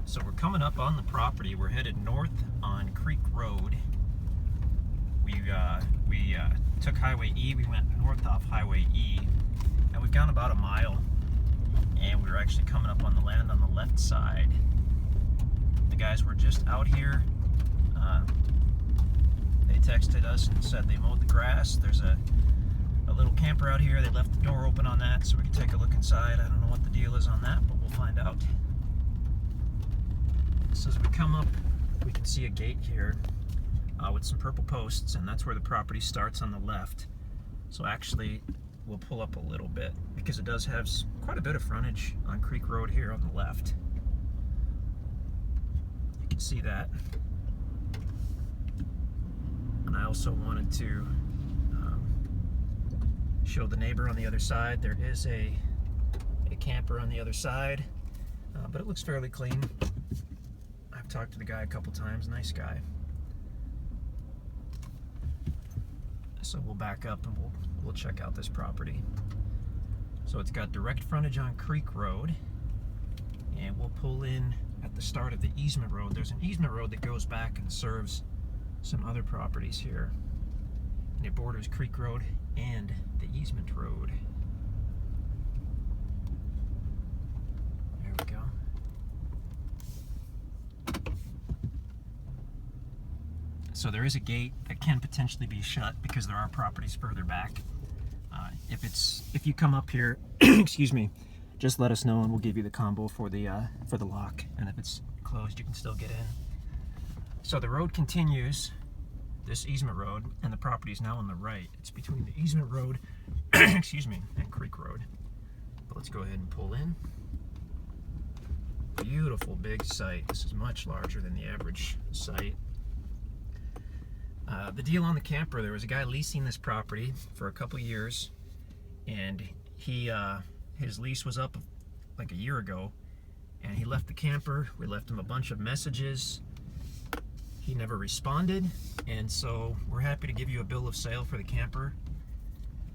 So we're coming up on the property. We're headed north on Creek Road. We took Highway E. We went north off Highway E, and we've gone about a mile. And we're actually coming up on the land on the left side. The guys were just out here. They texted us and said they mowed the grass. There's a little camper out here. They left the door open on that so we can take a look inside. I don't know what the deal is on that, but we'll find out. So as we come up, we can see a gate here with some purple posts, and that's where the property starts on the left. So actually, we'll pull up a little bit because it does have quite a bit of frontage on Creek Road here on the left. You can see that. And I also wanted to show the neighbor on the other side. There is a camper on the other side, but it looks fairly clean. I've talked to the guy a couple times, nice guy. So we'll back up and we'll check out this property. So it's got direct frontage on Creek Road, and we'll pull in at the start of the easement road. There's an easement road that goes back and serves some other properties here, and it borders Creek Road and the easement road. There we go. So there is a gate that can potentially be shut because there are properties further back. If you come up here, excuse me, just let us know and we'll give you the combo for the lock. And if it's closed, you can still get in. So the road continues, this easement road, and the property is now on the right. It's between the easement road, excuse me, and Creek Road. But let's go ahead and pull in. Beautiful big site. This is much larger than the average site. The deal on the camper, there was a guy leasing this property for a couple years, and his lease was up like a year ago, and he left the camper. We left him a bunch of messages. He never responded, and so we're happy to give you a bill of sale for the camper.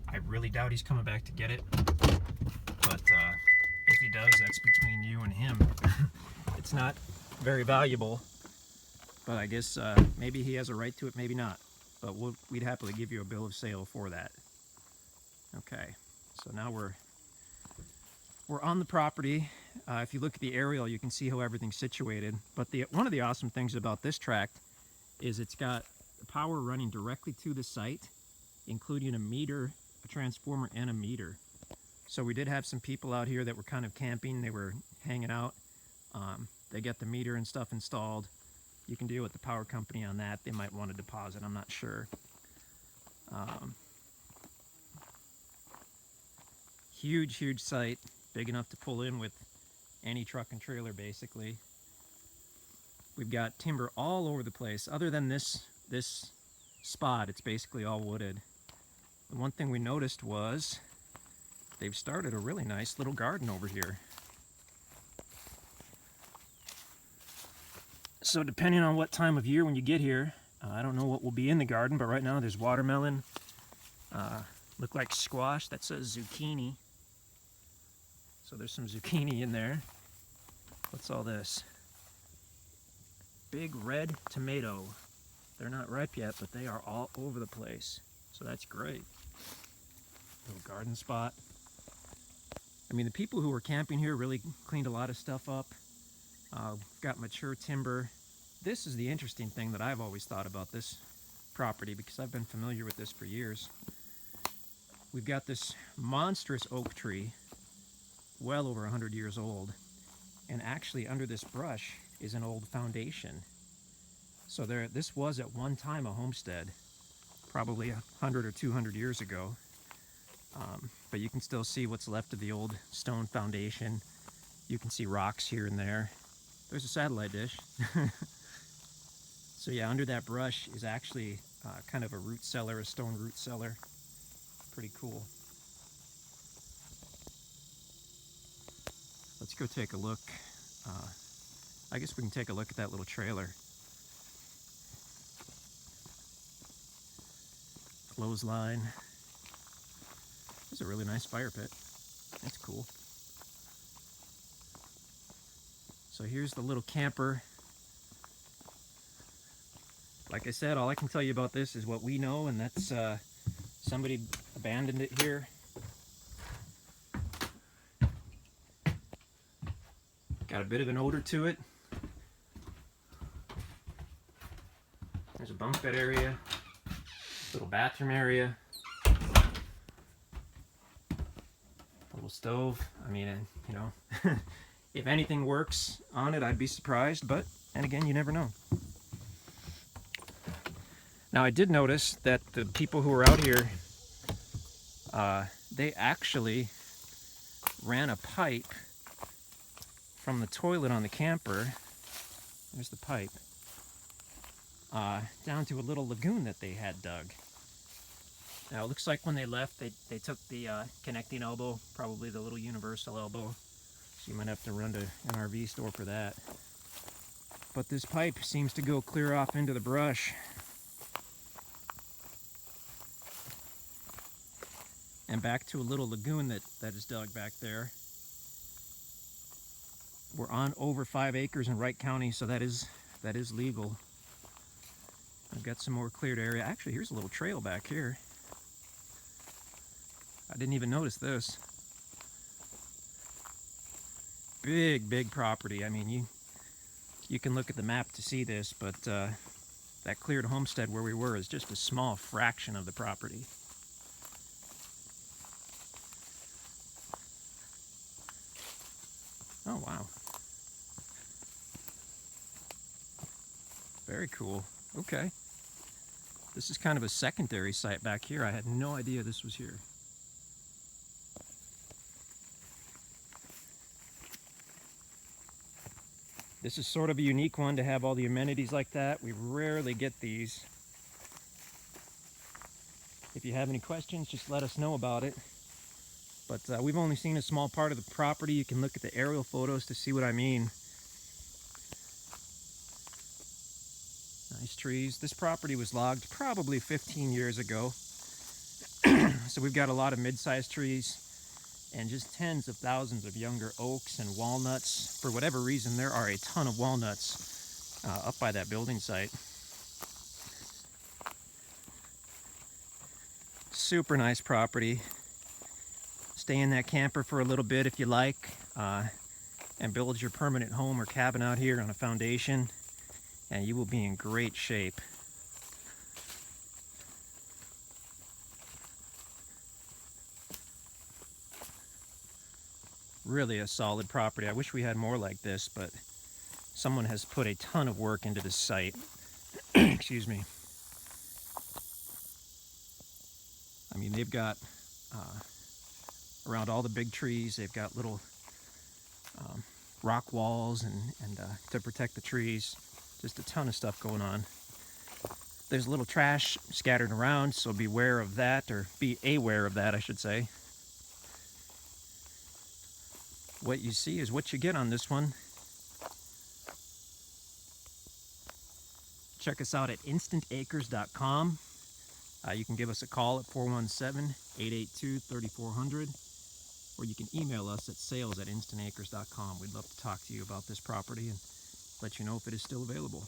I really doubt he's coming back to get it, but if he does, that's between you and him. It's not very valuable, but I guess maybe he has a right to it, maybe not. But we'd happily give you a bill of sale for that. Okay, so now we're on the property. If you look at the aerial, you can see how everything's situated. But one of the awesome things about this tract is it's got power running directly to the site, including a meter, a transformer, and a meter. So we did have some people out here that were kind of camping. They were hanging out. They got the meter and stuff installed. You can deal with the power company on that. They might want a deposit, I'm not sure. Huge site, big enough to pull in with any truck and trailer basically. We've got timber all over the place. Other than this spot, it's basically all wooded. The one thing we noticed was they've started a really nice little garden over here. So depending on what time of year when you get here, I don't know what will be in the garden, but right now there's watermelon, look like squash, that says zucchini. So there's some zucchini in there. What's all this? Big red tomato. They're not ripe yet, but they are all over the place. So that's great. Little garden spot. I mean, the people who were camping here really cleaned a lot of stuff up. Got mature timber. This is the interesting thing that I've always thought about this property because I've been familiar with this for years. We've got this monstrous oak tree, well over 100 years old, and actually under this brush is an old foundation. So this was at one time a homestead, probably 100 or 200 years ago. But you can still see what's left of the old stone foundation. You can see rocks here and there. There's a satellite dish. So yeah, under that brush is actually kind of a root cellar, a stone root cellar. Pretty cool. Let's go take a look. I guess we can take a look at that little trailer. Clothesline. There's a really nice fire pit. That's cool. So here's the little camper. Like I said, all I can tell you about this is what we know, and that's somebody abandoned it here. Got a bit of an odor to it. There's a bunk bed area, little bathroom area, a little stove. I mean, you know, if anything works on it, I'd be surprised, but, and again, you never know. Now, I did notice that the people who were out here, they actually ran a pipe from the toilet on the camper, there's the pipe, down to a little lagoon that they had dug. Now, it looks like when they left, they took the connecting elbow, probably the little universal elbow, so you might have to run to an RV store for that. But this pipe seems to go clear off into the brush. And back to a little lagoon that is dug back there. We're on over 5 acres in Wright County, so that is legal. I've got some more cleared area. Actually, here's a little trail back here. I didn't even notice this. Big property. I mean, you can look at the map to see this, but that cleared homestead where we were is just a small fraction of the property. Oh, wow. Very cool. Okay. This is kind of a secondary site back here. I had no idea this was here. This is sort of a unique one to have all the amenities like that. We rarely get these. If you have any questions, just let us know about it. But we've only seen a small part of the property. You can look at the aerial photos to see what I mean. Nice trees. This property was logged probably 15 years ago. So we've got a lot of mid-sized trees and just tens of thousands of younger oaks and walnuts. For whatever reason, there are a ton of walnuts up by that building site. Super nice property. Stay in that camper for a little bit if you like, and build your permanent home or cabin out here on a foundation, and you will be in great shape. Really a solid property. I wish we had more like this, but someone has put a ton of work into this site. Excuse me. I mean, they've got around all the big trees, they've got little rock walls and to protect the trees. Just a ton of stuff going on. There's a little trash scattered around, so beware of that, or be aware of that, I should say. What you see is what you get on this one. Check us out at InstantAcres.com. You can give us a call at 417-882-3400, or you can email us at sales@instantacres.com. We'd love to talk to you about this property and let you know if it is still available.